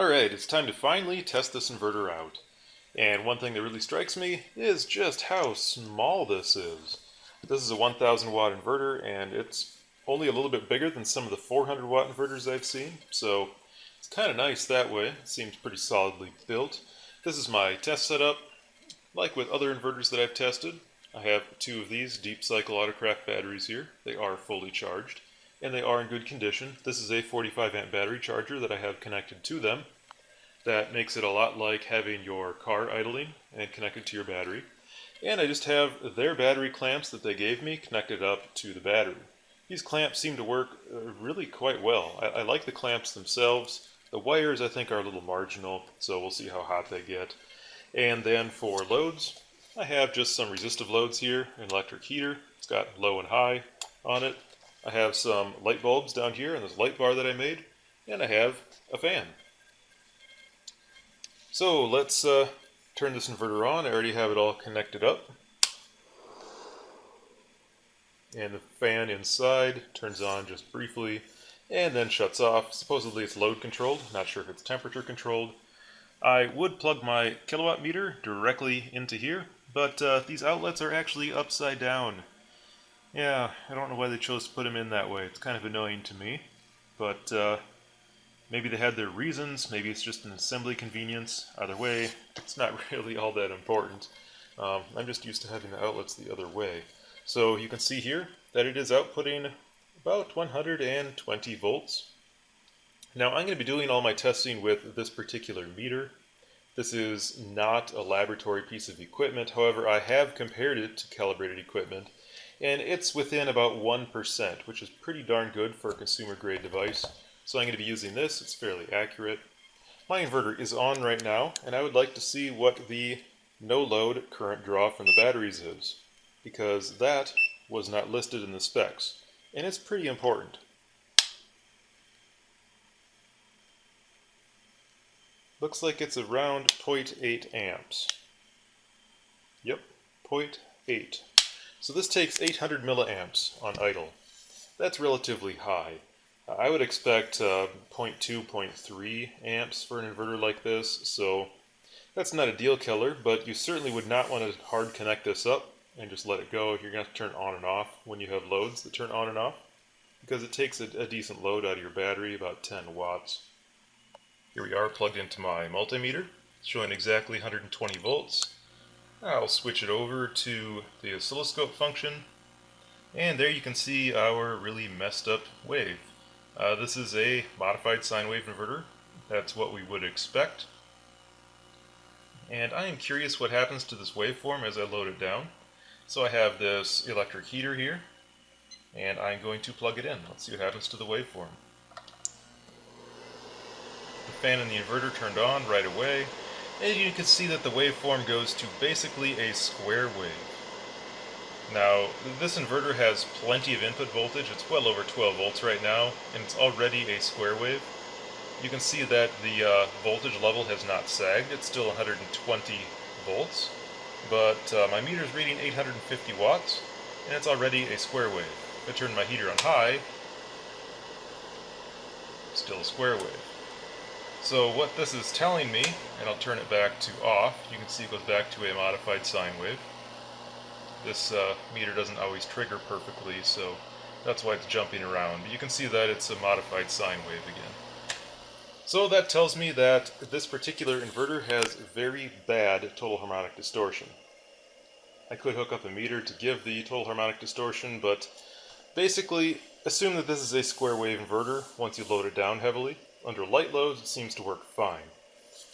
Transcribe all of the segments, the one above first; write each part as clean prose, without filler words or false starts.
Alright, it's time to finally test this inverter out. And one thing that really strikes me is just how small this is. This is a 1000 watt inverter and it's only a little bit bigger than some of the 400 watt inverters I've seen. So it's kind of nice that way. It seems pretty solidly built. This is my test setup. Like with other inverters that I've tested, I have two of these deep cycle autocraft batteries here. They are fully charged and they are in good condition. This is a 45 amp battery charger that I have connected to them. That makes it a lot like having your car idling and connected to your battery. And I just have their battery clamps that they gave me connected up to the battery. These clamps seem to work really quite well. I like the clamps themselves. The wires I think are a little marginal, so we'll see how hot they get. And then for loads, I have just some resistive loads here, an electric heater. It's got low and high on it. I have some light bulbs down here in this light bar that I made, and I have a fan. So let's turn this inverter on. I already have it all connected up. And the fan inside turns on just briefly and then shuts off. Supposedly it's load controlled, not sure if it's temperature controlled. I would plug my kilowatt meter directly into here, but these outlets are actually upside down. Yeah, I don't know why they chose to put them in that way. It's kind of annoying to me, but maybe they had their reasons. Maybe it's just an assembly convenience. Either way, it's not really all that important. I'm just used to having the outlets the other way. So you can see here that it is outputting about 120 volts. Now I'm going to be doing all my testing with this particular meter. This is not a laboratory piece of equipment. However, I have compared it to calibrated equipment, and it's within about 1%, which is pretty darn good for a consumer grade device. So I'm going to be using this. It's fairly accurate. My inverter is on right now, and I would like to see what the no load current draw from the batteries is, because that was not listed in the specs, and it's pretty important. Looks like it's around 0.8 amps. Yep, 0.8. So this takes 800 milliamps on idle. That's relatively high. I would expect 0.2, 0.3 amps for an inverter like this, so that's not a deal killer, but you certainly would not want to hard connect this up and just let it go. You're going to have to turn on and off when you have loads that turn on and off, because it takes a decent load out of your battery, about 10 watts. Here we are plugged into my multimeter, showing exactly 120 volts. I'll switch it over to the oscilloscope function, and there you can see our really messed up wave. This is a modified sine wave inverter. That's what we would expect. And I am curious what happens to this waveform as I load it down. So I have this electric heater here, and I'm going to plug it in. Let's see what happens to the waveform. The fan in the inverter turned on right away, and you can see that the waveform goes to basically a square wave. Now, this inverter has plenty of input voltage. It's well over 12 volts right now, and it's already a square wave. You can see that the voltage level has not sagged. It's still 120 volts, but my meter is reading 850 watts, and it's already a square wave. If I turn my heater on high, still a square wave. So what this is telling me, and I'll turn it back to off, you can see it goes back to a modified sine wave. This meter doesn't always trigger perfectly, so that's why it's jumping around. But you can see that it's a modified sine wave again. So that tells me that this particular inverter has very bad total harmonic distortion. I could hook up a meter to give the total harmonic distortion, but basically assume that this is a square wave inverter once you load it down heavily. Under light loads it seems to work fine.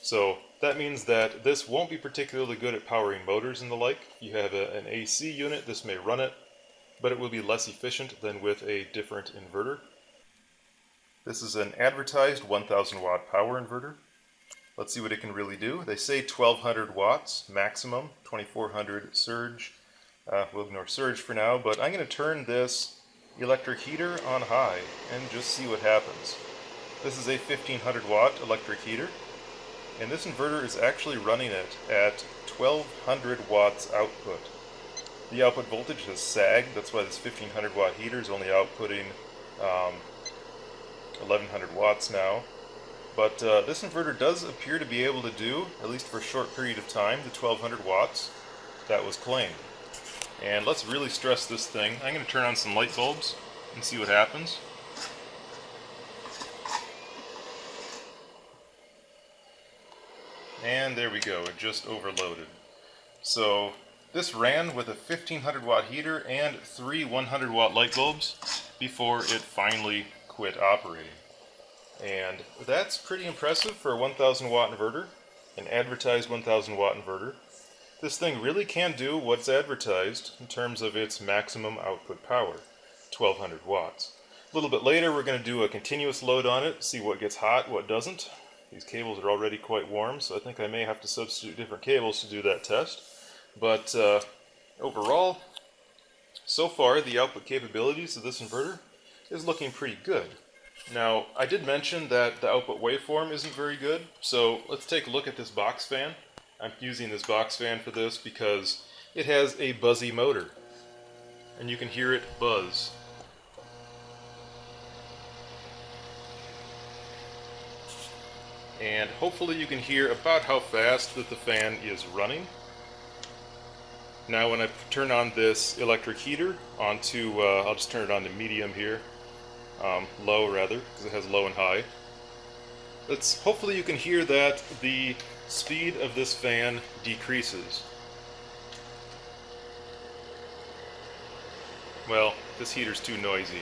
So that means that this won't be particularly good at powering motors and the like. If you have an AC unit, this may run it, but it will be less efficient than with a different inverter. This is an advertised 1000 watt power inverter. Let's see what it can really do. They say 1200 watts maximum, 2400 surge. We'll ignore surge for now, but I'm going to turn this electric heater on high and just see what happens. This is a 1500 watt electric heater, and this inverter is actually running it at 1200 watts output. The output voltage has sagged. That's why this 1500 watt heater is only outputting 1100 watts now. But this inverter does appear to be able to do, at least for a short period of time, the 1200 watts that was claimed. And let's really stress this thing. I'm going to turn on some light bulbs and see what happens. And there we go, it just overloaded. So this ran with a 1500 watt heater and 3 100 watt light bulbs before it finally quit operating. And that's pretty impressive for a 1000 watt inverter, an advertised 1000 watt inverter. This thing really can do what's advertised in terms of its maximum output power, 1200 watts. A little bit later we're going to do a continuous load on it, see what gets hot, what doesn't. These cables are already quite warm, so I think I may have to substitute different cables to do that test. But overall, so far the output capabilities of this inverter is looking pretty good. Now, I did mention that the output waveform isn't very good, so let's take a look at this box fan. I'm using this box fan for this because it has a buzzy motor, and you can hear it buzz. And hopefully you can hear about how fast that the fan is running. Now when I turn on this electric heater onto, I'll just turn it on to medium here, low rather, because it has low and high. Hopefully you can hear that the speed of this fan decreases. Well, this heater's too noisy.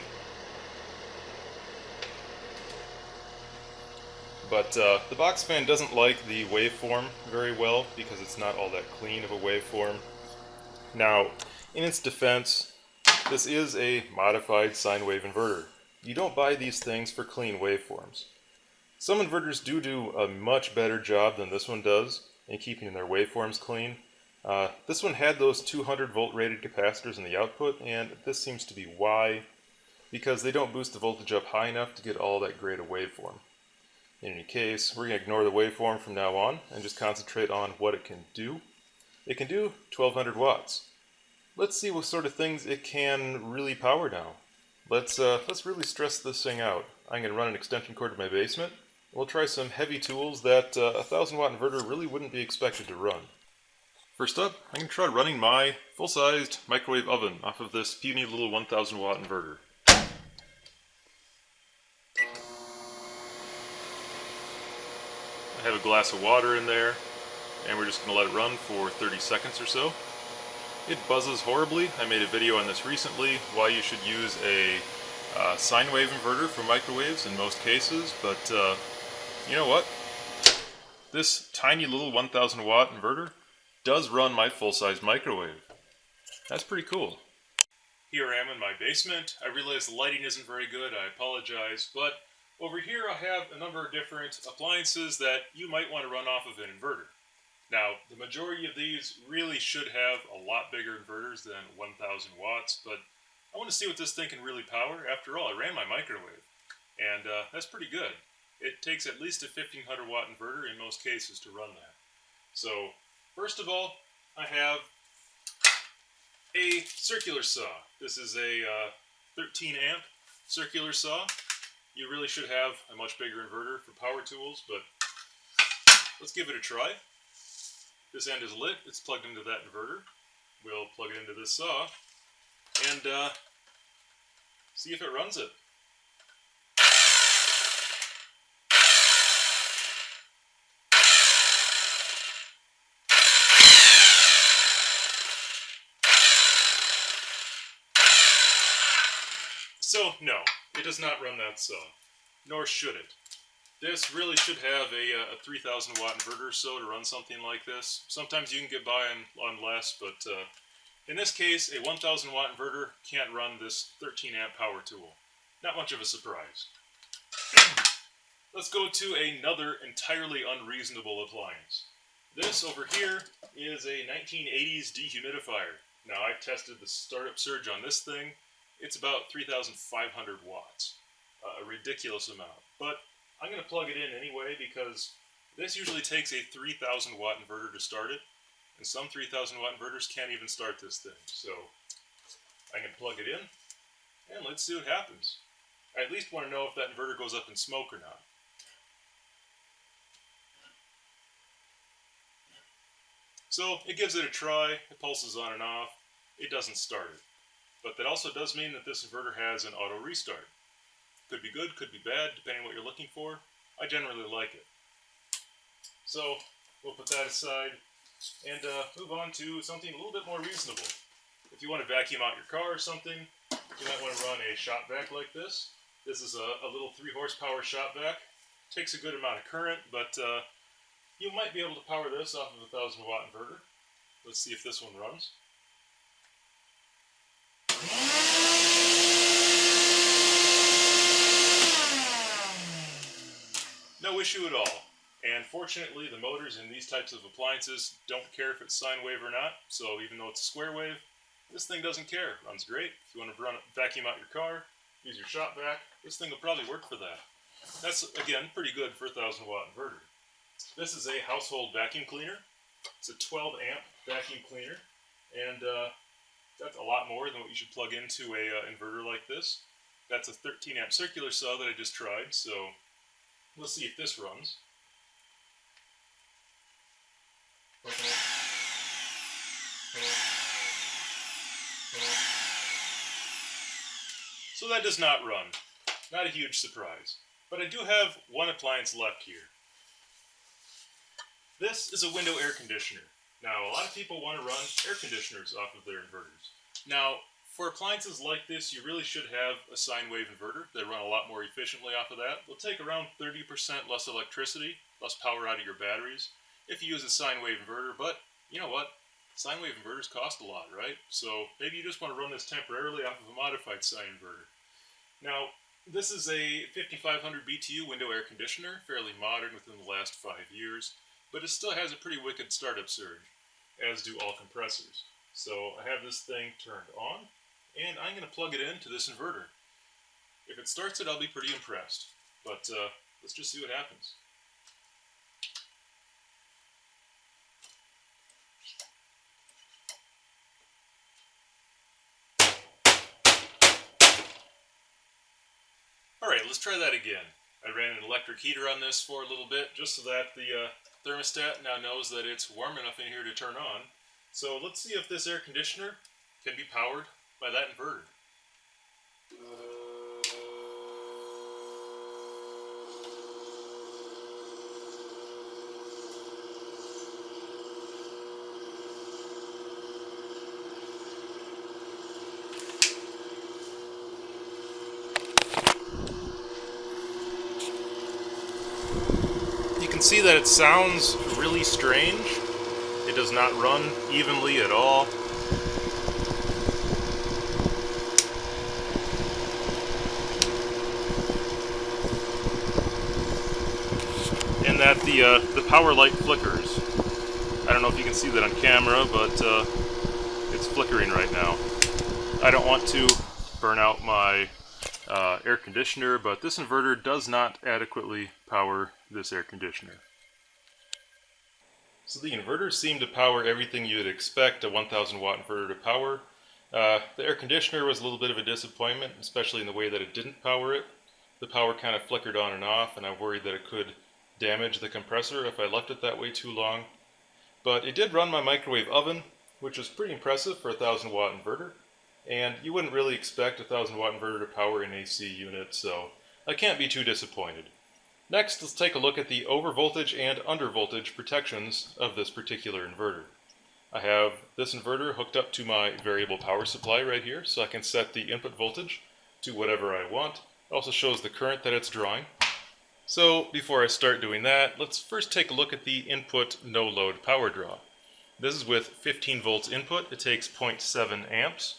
But the box fan doesn't like the waveform very well because it's not all that clean of a waveform. Now, in its defense, this is a modified sine wave inverter. You don't buy these things for clean waveforms. Some inverters do a much better job than this one does in keeping their waveforms clean. This one had those 200 volt rated capacitors in the output, and this seems to be why, because they don't boost the voltage up high enough to get all that great a waveform. In any case, we're going to ignore the waveform from now on and just concentrate on what it can do. It can do 1200 watts. Let's see what sort of things it can really power now. Let's really stress this thing out. I'm going to run an extension cord to my basement. We'll try some heavy tools that a 1000 watt inverter really wouldn't be expected to run. First up, I'm going to try running my full-sized microwave oven off of this puny little 1000 watt inverter. I have a glass of water in there, and we're just going to let it run for 30 seconds or so. It buzzes horribly. I made a video on this recently, why you should use a sine wave inverter for microwaves in most cases, but you know what? This tiny little 1000 watt inverter does run my full-size microwave. That's pretty cool. Here I am in my basement. I realize the lighting isn't very good, I apologize, but over here I have a number of different appliances that you might want to run off of an inverter. Now, the majority of these really should have a lot bigger inverters than 1000 watts, but I want to see what this thing can really power. After all, I ran my microwave, and that's pretty good. It takes at least a 1500 watt inverter in most cases to run that. So, first of all, I have a circular saw. This is a 13 amp circular saw. You really should have a much bigger inverter for power tools, but let's give it a try. This end is lit, it's plugged into that inverter. We'll plug it into this saw and see if it runs it. So, no, it does not run that saw, nor should it. This really should have a 3000 watt inverter or so to run something like this. Sometimes you can get by on less, but in this case, a 1000 watt inverter can't run this 13 amp power tool. Not much of a surprise. Let's go to another entirely unreasonable appliance. This over here is a 1980s dehumidifier. Now, I've tested the startup surge on this thing. It's about 3,500 watts. A ridiculous amount. But I'm going to plug it in anyway because this usually takes a 3000 watt inverter to start it. And some 3000 watt inverters can't even start this thing. So I'm going to plug it in and let's see what happens. I at least want to know if that inverter goes up in smoke or not. So it gives it a try, it pulses on and off, it doesn't start it. But that also does mean that this inverter has an auto restart. Could be good, could be bad, depending on what you're looking for. I generally like it. So we'll put that aside and move on to something a little bit more reasonable. If you want to vacuum out your car or something, you might want to run a shop vac like this. This is a little 3 horsepower shop vac. Takes a good amount of current, but you might be able to power this off of a 1000-watt inverter. Let's see if this one runs. No issue at all. And fortunately, the motors in these types of appliances don't care if it's sine wave or not. So even though it's a square wave, this thing doesn't care. It runs great. If you want to vacuum out your car, use your shop vac, this thing will probably work for that. That's, again, pretty good for a 1000-watt inverter. This is a household vacuum cleaner. It's a 12-amp vacuum cleaner, and that's a lot more than what you should plug into a inverter like this. That's a 13-amp circular saw that I just tried, so we'll see if this runs. So that does not run. Not a huge surprise. But I do have one appliance left here. This is a window air conditioner. Now, a lot of people want to run air conditioners off of their inverters. Now, for appliances like this, you really should have a sine wave inverter. They run a lot more efficiently off of that. They'll take around 30% less electricity, less power out of your batteries, if you use a sine wave inverter. But, you know what? Sine wave inverters cost a lot, right? So maybe you just want to run this temporarily off of a modified sine inverter. Now, this is a 5500 BTU window air conditioner, fairly modern within the last 5 years, but it still has a pretty wicked startup surge, as do all compressors. So I have this thing turned on, and I'm going to plug it into this inverter. If it starts it, I'll be pretty impressed, but let's just see what happens. Alright, let's try that again. I ran an electric heater on this for a little bit, just so that the thermostat now knows that it's warm enough in here to turn on. So let's see if this air conditioner can be powered by that inverter. You can see that it sounds really strange. It does not run evenly at all. And that the power light flickers. I don't know if you can see that on camera, but it's flickering right now. I don't want to burn out my air conditioner, but this inverter does not adequately power this air conditioner. So the inverters seem to power everything you would expect a 1000-watt inverter to power. The air conditioner was a little bit of a disappointment, especially in the way that it didn't power it. The power kind of flickered on and off, and I worried that it could damage the compressor if I left it that way too long. But it did run my microwave oven, which was pretty impressive for a 1000-watt inverter. And you wouldn't really expect a 1000-watt inverter to power an AC unit, so I can't be too disappointed. Next, let's take a look at the overvoltage and undervoltage protections of this particular inverter. I have this inverter hooked up to my variable power supply right here, so I can set the input voltage to whatever I want. It also shows the current that it's drawing. So before I start doing that, let's first take a look at the input no-load power draw. This is with 15 volts input. It takes 0.7 amps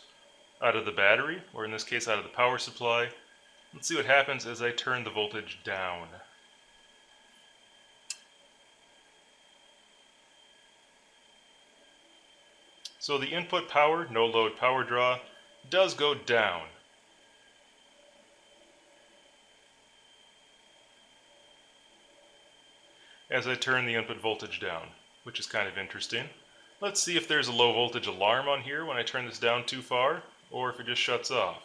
out of the battery, or in this case out of the power supply. Let's see what happens as I turn the voltage down. So the input power, no load power draw, does go down. As I turn the input voltage down, which is kind of interesting. Let's see if there's a low voltage alarm on here when I turn this down too far, or if it just shuts off.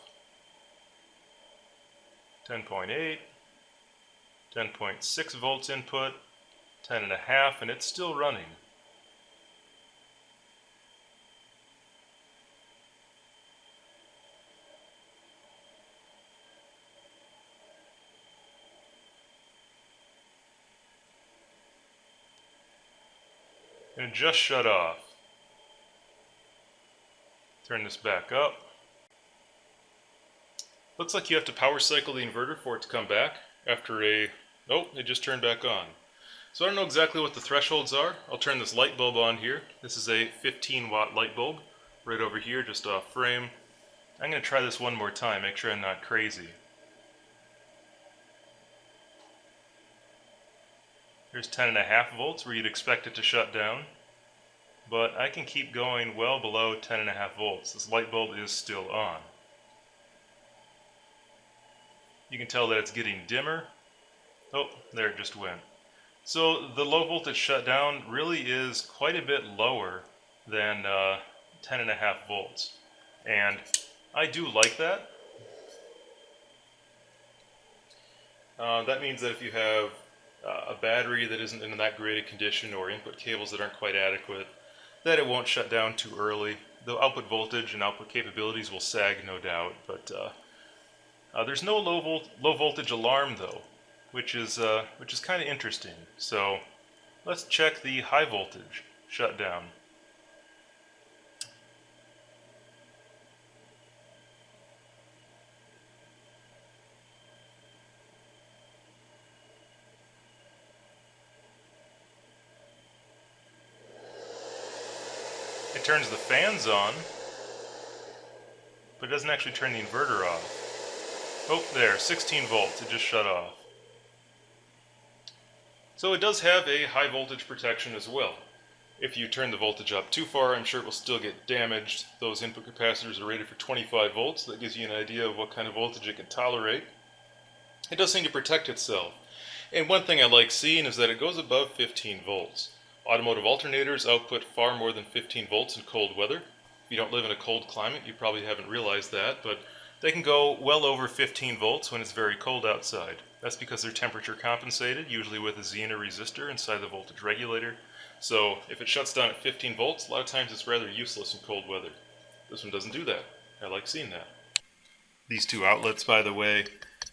10.8, 10.6 volts input, 10.5, and it's still running. and it just shut off. Turn this back up. Looks like you have to power cycle the inverter for it to come back after a... Oh, it just turned back on. So I don't know exactly what the thresholds are. I'll turn this light bulb on here. This is a 15 watt light bulb right over here, just off frame. I'm going to try this one more time, make sure I'm not crazy. Here's 10.5 volts where you'd expect it to shut down. But I can keep going well below 10.5 volts. This light bulb is still on. You can tell that it's getting dimmer. Oh, there it just went. So the low voltage shutdown really is quite a bit lower than 10.5 volts. And I do like that. That means that if you have a battery that isn't in that great a condition or input cables that aren't quite adequate, that it won't shut down too early. The output voltage and output capabilities will sag, no doubt, but there's no low voltage alarm though, which is kind of interesting. So let's check the high voltage shutdown. It turns the fans on, but it doesn't actually turn the inverter off. Oh, there, 16 volts, it just shut off. So it does have a high voltage protection as well. If you turn the voltage up too far, I'm sure it will still get damaged. Those input capacitors are rated for 25 volts. That gives you an idea of what kind of voltage it can tolerate. It does seem to protect itself. And one thing I like seeing is that it goes above 15 volts. Automotive alternators output far more than 15 volts in cold weather. If you don't live in a cold climate, you probably haven't realized that, but they can go well over 15 volts when it's very cold outside. That's because they're temperature compensated, usually with a Zener resistor inside the voltage regulator. So if it shuts down at 15 volts, a lot of times it's rather useless in cold weather. This one doesn't do that. I like seeing that. These two outlets, by the way,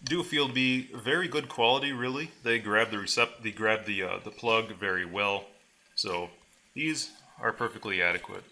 do feel to be very good quality, really. They grab the plug very well. So these are perfectly adequate.